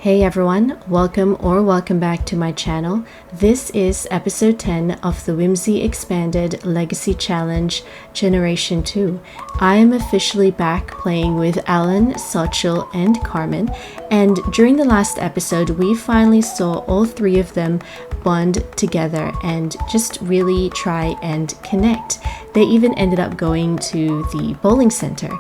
Hey everyone, welcome back to my channel. This is episode 10 of the Whimsy Expanded Legacy Challenge Generation 2. I am officially back playing with Alon, Xochitl, and Karmine, and during the last episode we finally saw all three of them bond together and just really try and connect. They even ended up going to the bowling center,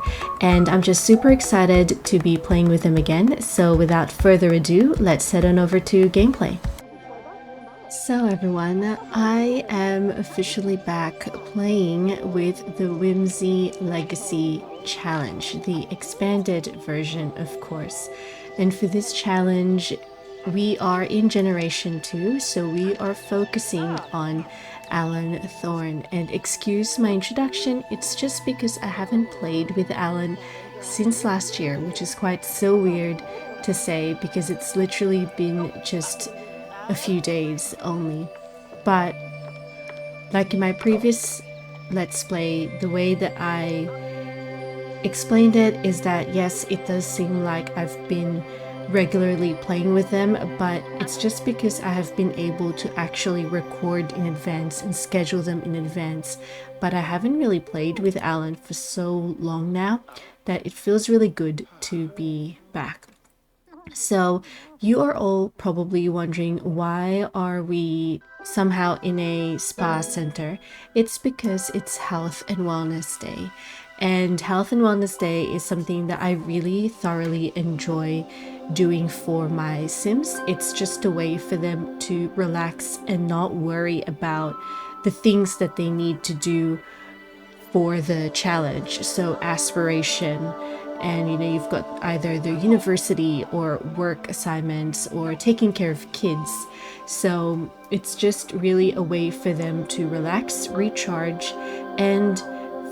and I'm just super excited to be playing with them again. So without further ado, let's head on over to gameplay. So everyone, I am officially back playing with the Whimsy Legacy Challenge, the expanded version of course. And for this challenge, we are in Generation 2, so we are focusing on Alon Thorn. And excuse my introduction, it's just because I haven't played with Alon since last year, which is quite so weird to say because it's literally been just a few days only. But like in my previous Let's Play, the way that I explained it is that yes, it does seem like I've been regularly playing with them, but it's just because I have been able to actually record in advance and schedule them in advance. But I haven't really played with Alon for so long now that it feels really good to be back. So you are all probably wondering, why are we somehow in a spa center? It's because it's Health and Wellness Day. And Health and Wellness Day is something that I really thoroughly enjoy doing for my Sims. It's just a way for them to relax and not worry about the things that they need to do for the challenge. So aspiration, and you've got either the university or work assignments or taking care of kids. So it's just really a way for them to relax, recharge, and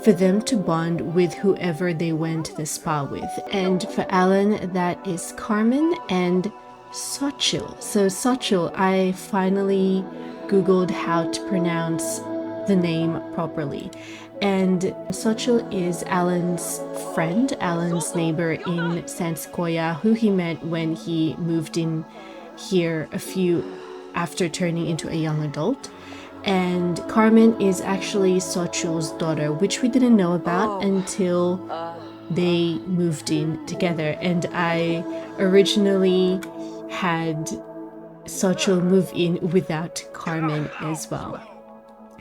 for them to bond with whoever they went to the spa with. And for Alon, that is Karmine and Xochitl. So Xochitl, I finally googled how to pronounce the name properly. And Xochitl is Alon's friend, Alon's neighbor in San Sequoia, who he met when he moved in here after turning into a young adult. And Karmine is actually Xochitl's daughter, which we didn't know about until they moved in together. And I originally had Xochitl move in without Karmine as well.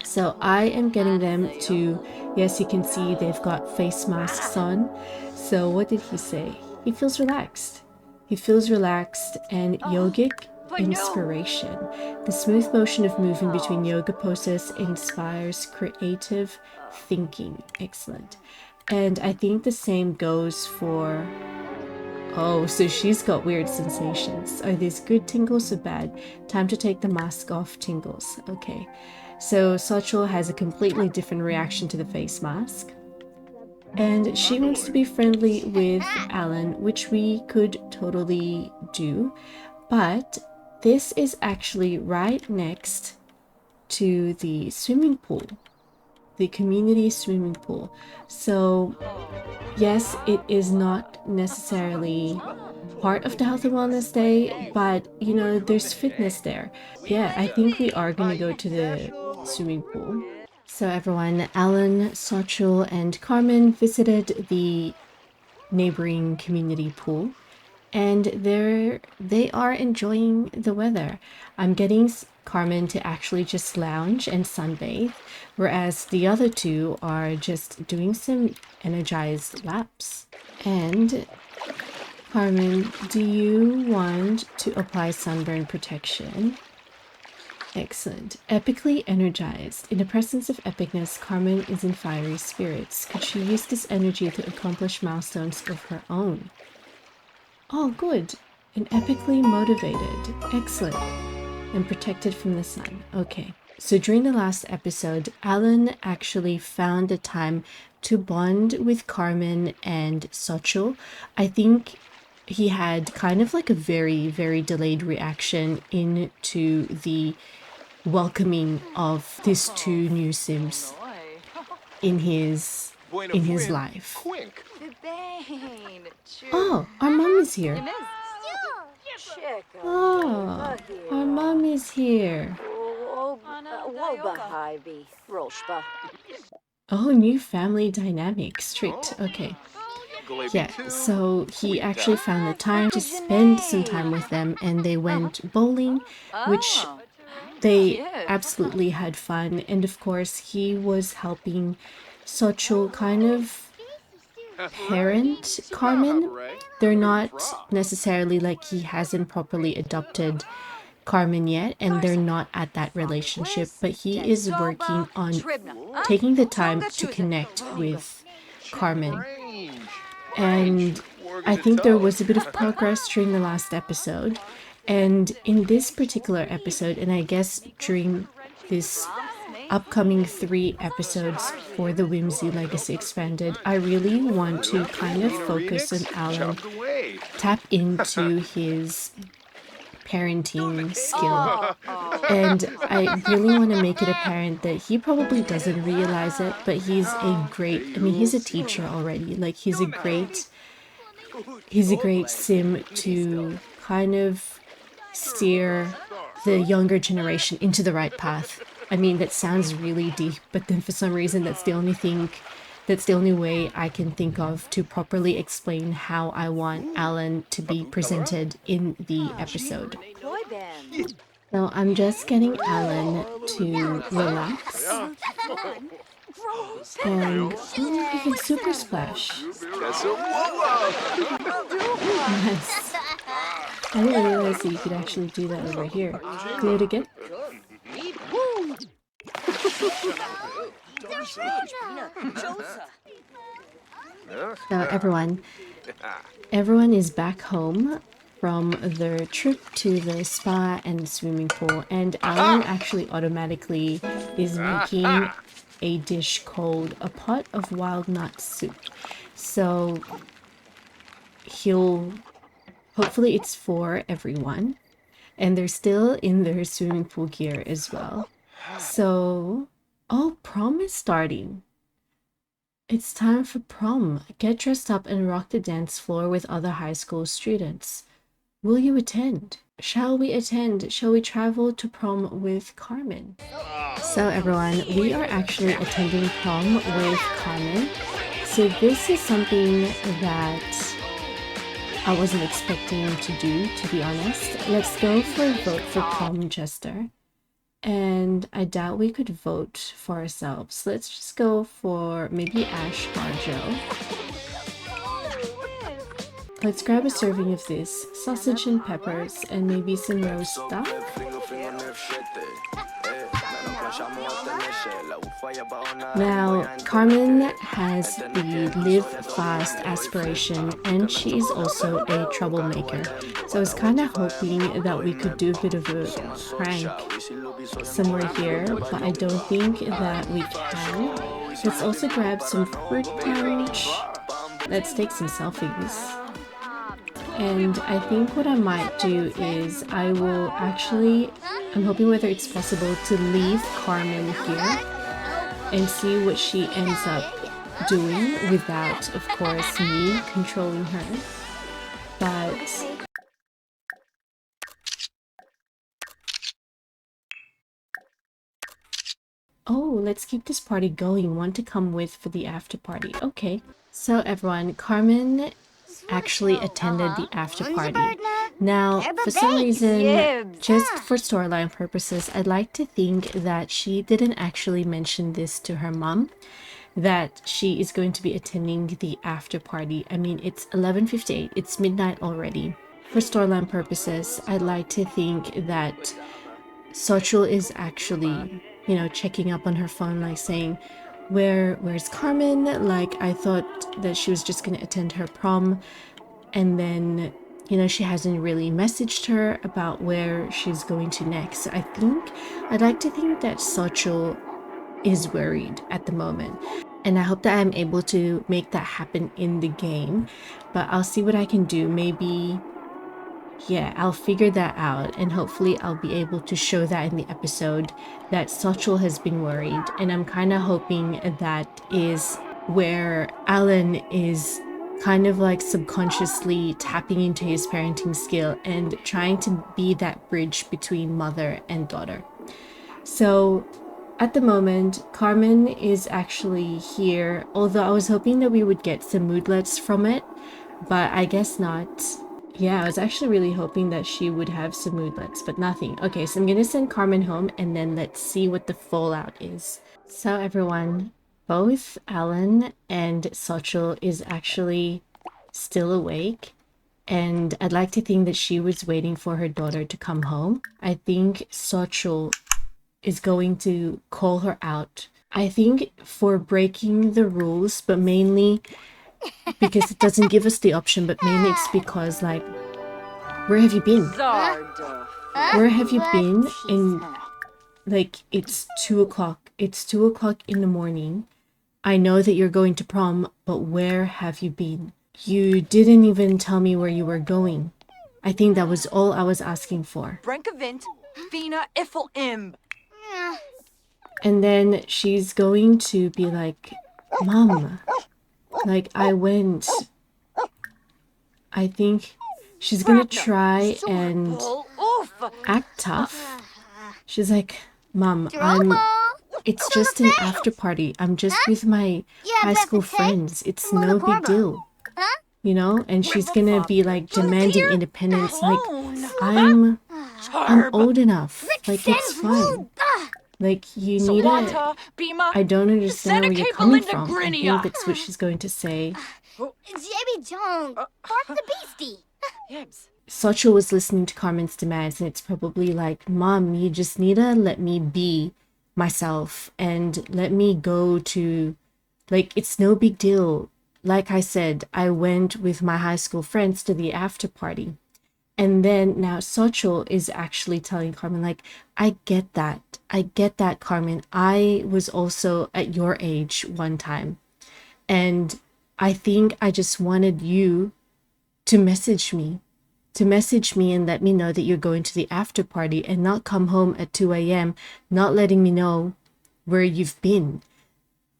So I am getting them to, yes, you can see they've got face masks on. So what did he say? He feels relaxed. He feels relaxed and yogic inspiration. The smooth motion of moving between yoga poses inspires creative thinking. Excellent. And I think the same goes for... Oh, so she's got weird sensations. Are these good tingles or bad? Time to take the mask off tingles. Okay. So Xochitl has a completely different reaction to the face mask. And she wants to be friendly with Alon, which we could totally do. But this is actually right next to the swimming pool, the community swimming pool. So yes, it is not necessarily part of the Health and Wellness Day, but there's fitness there. Yeah, I think we are going to go to the swimming pool. So everyone, Alon, Xochitl, and Karmine visited the neighboring community pool, and they are enjoying the weather. I'm getting Karmine to actually just lounge and sunbathe, whereas the other two are just doing some energized laps. And Karmine, do you want to apply sunburn protection? Excellent. Epically energized. In the presence of epicness, Karmine is in fiery spirits. Could she use this energy to accomplish milestones of her own? Oh, good. And epically motivated. Excellent. And protected from the sun. Okay. So during the last episode, Alon actually found a time to bond with Karmine and Xochitl. I think he had kind of like a very, very delayed reaction into the welcoming of these two new Sims in his life. Oh, our mom is here. Oh, our mom is here. Oh, new family dynamic. Strict. Okay. Yeah, so he actually found the time to spend some time with them and they went bowling, which they absolutely had fun. And of course, he was helping xochitl kind of parent Carmen. They're not necessarily like he hasn't properly adopted Carmen yet, and they're not at that relationship, but he is working on taking the time to connect with Carmen. And I think there was a bit of progress during the last episode. And in this particular episode, and I guess during this upcoming 3 episodes for the Whimsy Legacy Expanded, I really want to kind of focus on Alon, tap into his parenting skill. And I really want to make it apparent that he probably doesn't realize it, but he's a great, I mean, he's a teacher already. Like, he's a great sim to kind of steer the younger generation into the right path. I mean, that sounds really deep, but then for some reason that's the only way I can think of to properly explain how I want Alon to be presented in the episode. So I'm just getting Alon to relax. And he can super splash. Nice. I didn't realize that you could actually do that over here. Do it again. So everyone is back home from their trip to the spa and swimming pool, and Alon actually automatically is making a dish called a pot of wild nut soup. So hopefully it's for everyone, and they're still in their swimming pool gear as well. So, oh, prom is starting. It's time for prom. Get dressed up and rock the dance floor with other high school students. Will you attend? Shall we attend? Shall we travel to prom with Carmen? So everyone, we are actually attending prom with Carmen. So this is something that I wasn't expecting to do, to be honest. Let's go for a vote for prom jester. And I doubt we could vote for ourselves. Let's just go for maybe Ash or Joe. Let's grab a serving of this, sausage and peppers, and maybe some roast duck. Now, Carmen has the live fast aspiration, and she is also a troublemaker. So I was kind of hoping that we could do a bit of a prank somewhere here, but I don't think that we can. Let's also grab some fruit punch. Let's take some selfies. And I think what I might do is I'm hoping whether it's possible to leave Carmen here and see what she ends up doing without, of course, me controlling her. But oh, let's keep this party going. Want to come with for the after party. Okay. So everyone, Carmen actually attended the after party. Now, for some reason, just for storyline purposes, I'd like to think that she didn't actually mention this to her mom, that she is going to be attending the after party. I mean, it's 11:58, it's midnight already. For storyline purposes, I'd like to think that xochitl is actually, checking up on her phone, like saying, where's Carmen? Like, I thought that she was just going to attend her prom, and then, she hasn't really messaged her about where she's going to next. So I'd like to think that xochitl is worried at the moment, and I hope that I'm able to make that happen in the game, but I'll see what I can do. Maybe, yeah, I'll figure that out, and hopefully I'll be able to show that in the episode that xochitl has been worried, and I'm kind of hoping that is where Alon is kind of like subconsciously tapping into his parenting skill and trying to be that bridge between mother and daughter. So at the moment, Carmen is actually here, although I was hoping that we would get some moodlets from it, but I guess not. Yeah, I was actually really hoping that she would have some moodlets, but nothing. Okay, so I'm gonna send Carmen home and then let's see what the fallout is. So everyone, both Alan and xochitl is actually still awake, and I'd like to think that she was waiting for her daughter to come home. I think xochitl is going to call her out. I think for breaking the rules, but mainly because it doesn't give us the option, but mainly it's because, like, where have you been? Where have you been? And like, it's 2 o'clock. It's 2 o'clock in the morning. I know that you're going to prom, but where have you been? You didn't even tell me where you were going. I think that was all I was asking for. Brenkavint, Fina, Iffel Imb. And then she's going to be like, Mom, like, I went. I think she's gonna try and act tough. She's like, Mom, it's just an after party. I'm just with my high school friends. It's no big deal. You know? And she's gonna be like demanding independence. Like, I'm old enough. Like, it's fine. Like, you need it. I don't understand where you're coming from. I think that's what she's going to say. xochitl was listening to Carmen's demands, and it's probably like, Mom, you just need to let me be myself and let me go to, like, it's no big deal. Like I said, I went with my high school friends to the after party. And then now xochitl is actually telling Carmen, like, I get that. I get that, Carmen. I was also at your age one time. And I think I just wanted you to message me and let me know that you're going to the after party and not come home at 2 a.m., not letting me know where you've been.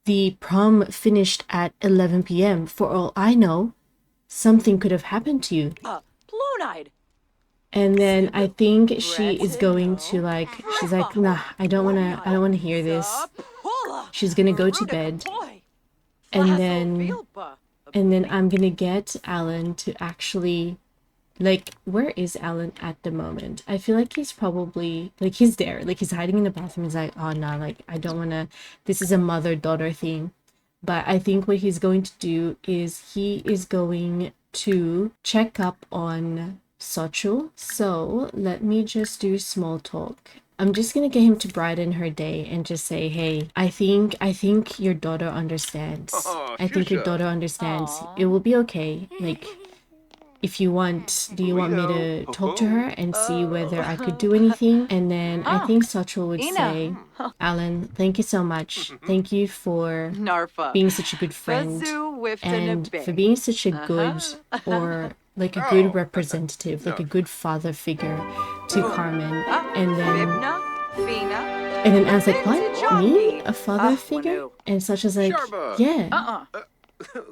The prom finished at 11 p.m. For all I know, something could have happened to you. Blue-eyed. And then I think she is going to, like, she's like, nah, I don't wanna hear this. She's gonna go to bed. And then I'm gonna get Alan to actually, like, where is Alan at the moment? I feel like he's probably, like, he's there. Like, he's hiding in the bathroom. He's like, oh no, like, I don't wanna, this is a mother-daughter thing. But I think what he's going to do is he is going to check up on xochitl. So let me just do small talk. I'm just gonna get him to brighten her day and just say, hey, I think your daughter understands. I think your daughter understands. It will be okay. Like, if you want, do you want me to talk to her and see whether I could do anything? And then I think xochitl would say, Alan, thank you so much. Thank you for being such a good friend and for being such a good, or like a good representative, like a good father figure to Carmen. And then I was like, what? Me? A father figure? And such as like, yeah.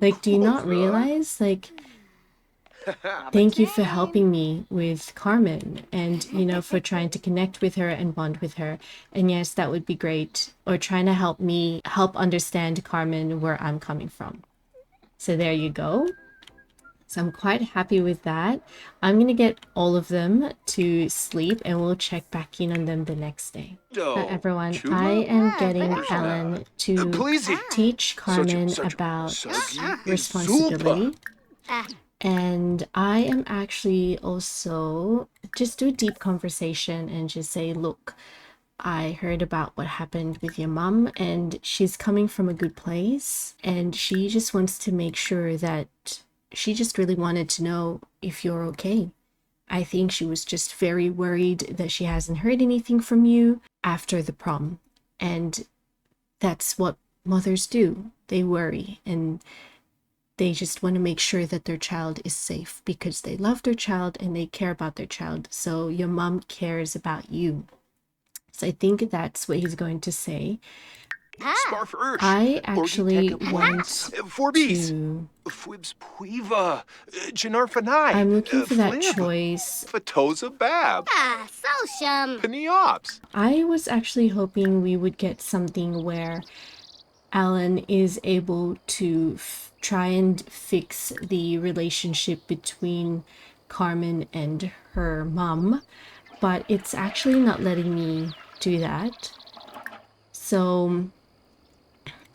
Like, do you not realize? Like, thank you for helping me with Carmen and, you know, for trying to connect with her and bond with her. And yes, that would be great. Or trying to help me help understand Carmen where I'm coming from. So there you go. So I'm quite happy with that. I'm going to get all of them to sleep and we'll check back in on them the next day. So everyone, I am getting Alan to teach Carmen about responsibility. And I am actually also just do a deep conversation and just say, look, I heard about what happened with your mom and she's coming from a good place and she just wants to make sure that she just really wanted to know if you're okay. I think she was just very worried that she hasn't heard anything from you after the prom. And that's what mothers do. They worry and they just want to make sure that their child is safe because they love their child and they care about their child. So your mom cares about you. So I think that's what he's going to say. Sparf Ursh. I actually want Forbies. to... Fwibs Puiva. Janarfanai. I'm looking for that Flib. choice. Fatoza Bab. Socium. Peniops. I was actually hoping we would get something where Alan is able to try and fix the relationship between Carmen and her mom, but it's actually not letting me do that. So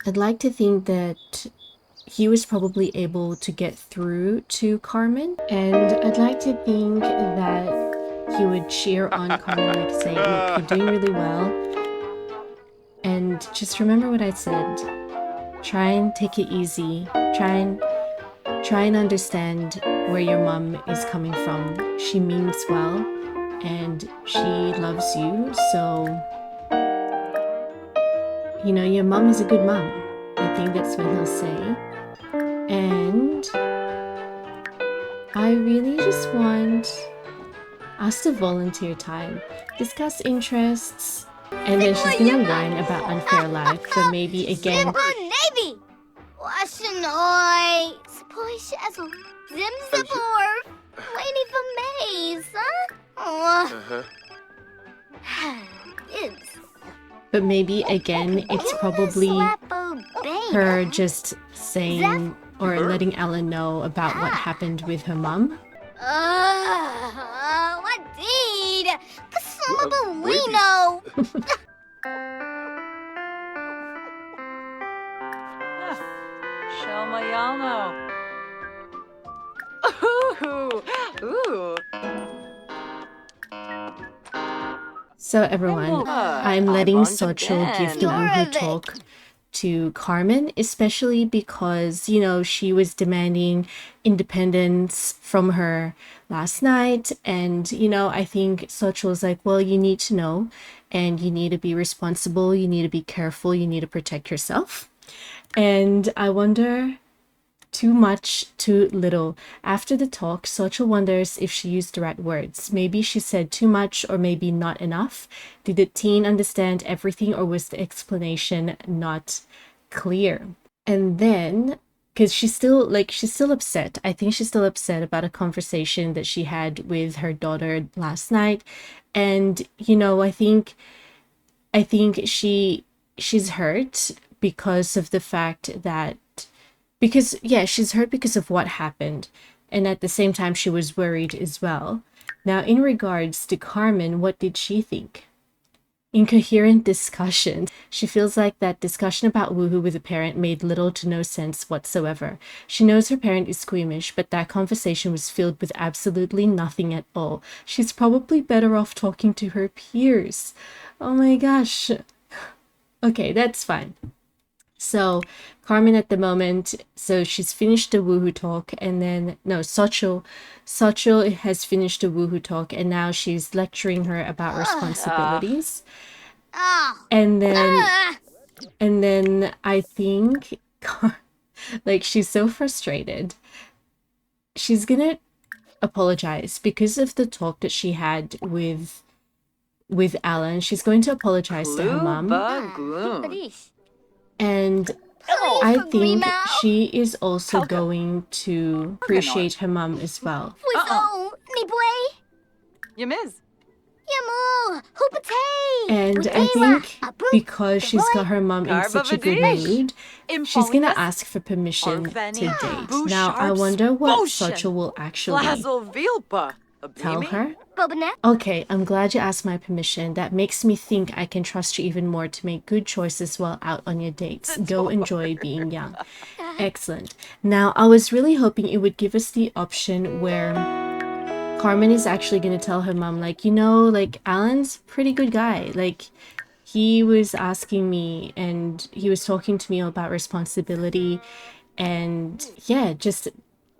I'd like to think that he was probably able to get through to Carmen, and I'd like to think that he would cheer on Carmen, like saying, look, you're doing really well, and just remember what I said. Try and take it easy. Try and understand where your mom is coming from. She means well and she loves you, so you know, your mom is a good mom. I think that's what he'll say. And I really just want us to volunteer time, discuss interests, and then she's gonna whine about unfair life, but maybe again... Navy! Washanoi! Splish as a Zimzibor! Lady for Maze, huh? But maybe again, it's probably her just saying or letting Alan know about what happened with her mom. What deed? Kasumabulino! Shelmayano. Ooh. So everyone, I'm letting xochitl give the woohoo talk to Carmen, especially because, you know, she was demanding independence from her last night. And, you know, I think xochitl's like, well, you need to know and you need to be responsible. You need to be careful. You need to protect yourself. And I wonder, too much, too little. After the talk, xochitl wonders if she used the right words. Maybe she said too much or maybe not enough. Did the teen understand everything or was the explanation not clear? And then, because she's still upset. I think she's still upset about a conversation that she had with her daughter last night. And, you know, I think she's hurt because of the fact that she's hurt because of what happened. And at the same time, she was worried as well. Now, in regards to Carmen, what did she think? Incoherent discussion. She feels like that discussion about woohoo with a parent made little to no sense whatsoever. She knows her parent is squeamish, but that conversation was filled with absolutely nothing at all. She's probably better off talking to her peers. Oh my gosh. Okay, that's fine. So Carmen at the moment, so she's finished the woohoo talk, and then xochitl has finished the woohoo talk, and now she's lecturing her about responsibilities. And then I think like she's so frustrated. She's gonna apologize because of the talk that she had with Alan. She's going to apologize to her mom. And I think she is also going to appreciate her mom as well. Yamiz. And I think because she's got her mom in such a good mood, she's gonna ask for permission to date. Now I wonder what xochitl will actually tell her. Okay, I'm glad you asked my permission. That makes me think I can trust you even more to make good choices while out on your dates. Go enjoy being young. Excellent. Now, I was really hoping it would give us the option where Carmen is actually going to tell her mom, like, you know, like, Alan's a pretty good guy. Like, he was asking me and he was talking to me about responsibility. And yeah, just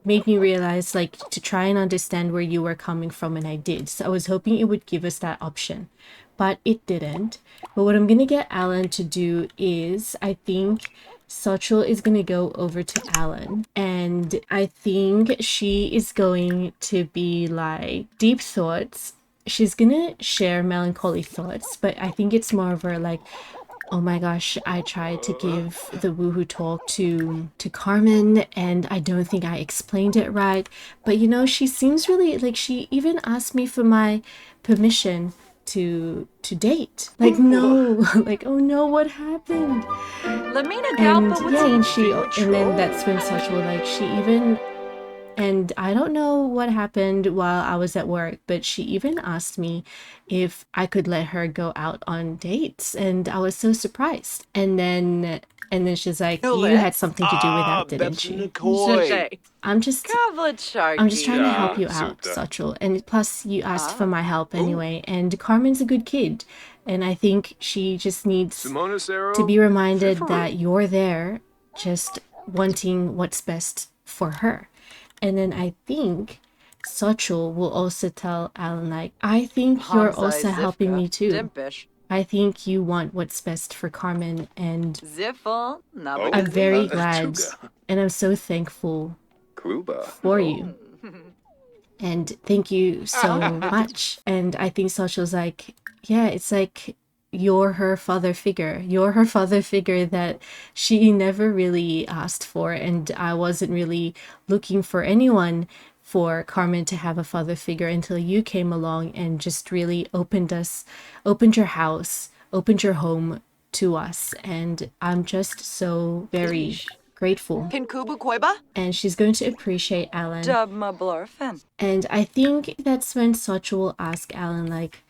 made me realize, like, to try and understand where you were coming from, and I did. So I was hoping it would give us that option, but it didn't. But what I'm gonna get Alan to do is, I think xochitl is gonna go over to Alan, and I think she is going to be like, deep thoughts. She's gonna share melancholy thoughts, but I think it's more of her like, oh my gosh, I tried to give the woohoo talk to Carmen, and I don't think I explained it right. But you know, she seems really like, she even asked me for my permission to date. Like, no, like, oh no, what happened? Lamina And Galpa yeah, and she, Future. and then that's when Xochitl, like, she even, and I don't know what happened while I was at work, but she even asked me if I could let her go out on dates, and I was so surprised. And then she's like, No, "You had let's- something to do with Ah, that, didn't that's you?" Nikoi. I'm just Kavlet I'm just trying to Sharky. help you out, Suta. Xochitl. And plus, you asked for my help anyway, and Carmen's a good kid, and I think she just needs Simona Sero. to be reminded that you're there just wanting what's best for her. And then I think Xochitl will also tell Alan, like, I think you're Hamza also helping me too. Dimpish. I think you want what's best for Carmen, and Ziffle. Oh, I'm very uh, glad Tuga. and I'm so thankful Kluba. for you. And thank you so much. And I think Xochitl's like, yeah, it's like you're her father figure. You're her father figure that she never really asked for. And I wasn't really looking for anyone for Carmen to have a father figure until you came along and just really opened your house, opened your home to us. And I'm just so very grateful. Can Kubu Koiba? And she's going to appreciate Alan. Dub ma blorfen. And I think that's when Socha will ask Alan, like,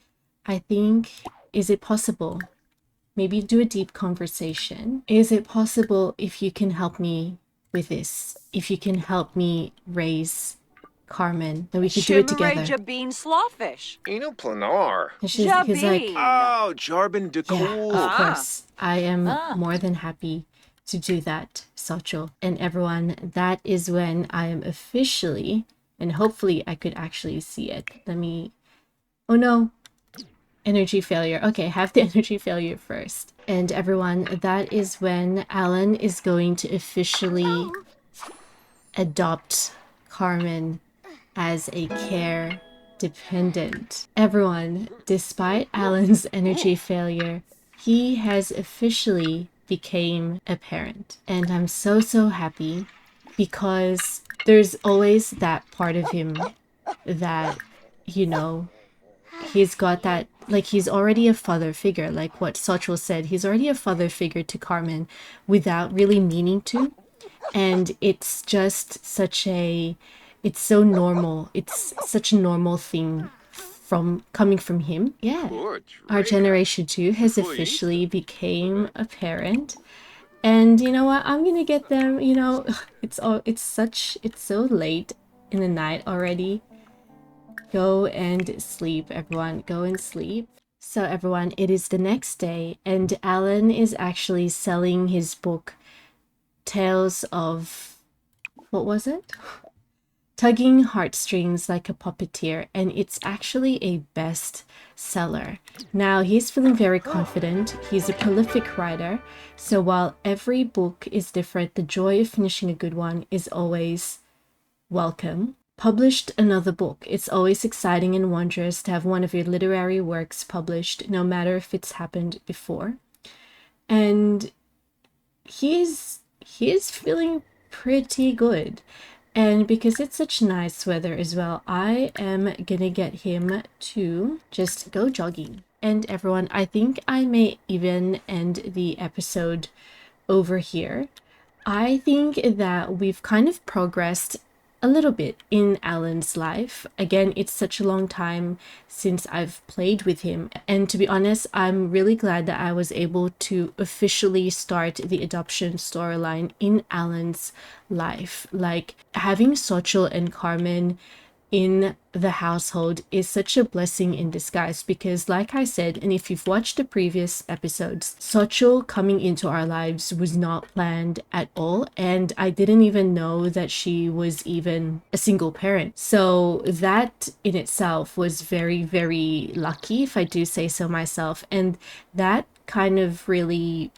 I think, is it possible? Maybe do a deep conversation. Is it possible if you can help me with this? If you can help me raise Carmen, then we could do it together. Jabin Slawfish. Eno Planar. And he's like, Oh, Jarbin de yeah, Cool. of course. I am more than happy to do that, Socho. And everyone, that is when I am officially, and hopefully I could actually see it. Oh no, energy failure. Okay, have the energy failure first. And everyone, that is when Alan is going to officially adopt Carmen as a care dependent. Everyone, despite Alan's energy failure, he has officially became a parent. And I'm so happy, because there's always that part of him that, you know, he's got that, like, he's already a father figure, like what Xochitl said, he's already a father figure to Carmen without really meaning to. And it's just such a, it's so normal. It's such a normal thing from coming from him. Yeah. Our generation too has officially became a parent. And you know what? I'm gonna get them, you know, it's so late in the night already. Go and sleep, everyone. Go and sleep. So everyone, it is the next day, and Alan is actually selling his book, Tales of, what was it? Tugging Heartstrings Like a Puppeteer, and it's actually a bestseller. Now, he's feeling very confident. He's a prolific writer, so while every book is different, the joy of finishing a good one is always welcome. Published another book. It's always exciting and wondrous to have one of your literary works published, no matter if it's happened before. And he is feeling pretty good. And because it's such nice weather as well, I am gonna get him to just go jogging. And everyone, I think I may even end the episode over here. I think that we've kind of progressed a little bit in Alan's life. Again, it's such a long time since I've played with him. And to be honest, I'm really glad that I was able to officially start the adoption storyline in Alan's life. Like, having Xochitl and Carmen in the household is such a blessing in disguise, because like I said, and if you've watched the previous episodes, Xochitl coming into our lives was not planned at all, and I didn't even know that she was even a single parent. So that in itself was very lucky, if I do say so myself, and that kind of really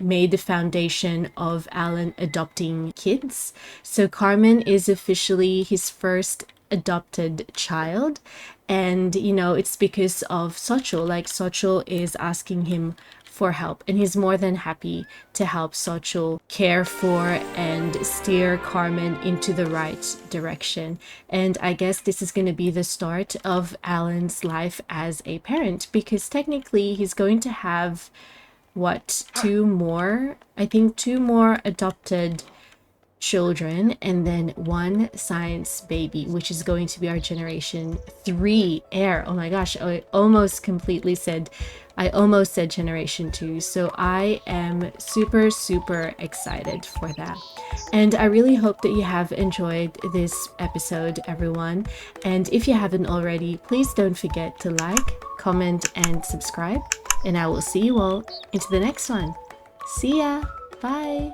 made the foundation of Alan adopting kids. So Carmen is officially his first adopted child. And, you know, it's because of xochitl. Like, xochitl is asking him for help, and he's more than happy to help xochitl care for and steer Karmine into the right direction. And I guess this is going to be the start of Alon's life as a parent, because technically he's going to have what, two more adopted children, and then one science baby, which is going to be our generation 3 heir. Oh my gosh, I almost said generation 2. So I am super excited for that. And I really hope that you have enjoyed this episode, everyone. And if you haven't already, please don't forget to like, comment, and subscribe. And I will see you all into the next one. See ya. Bye.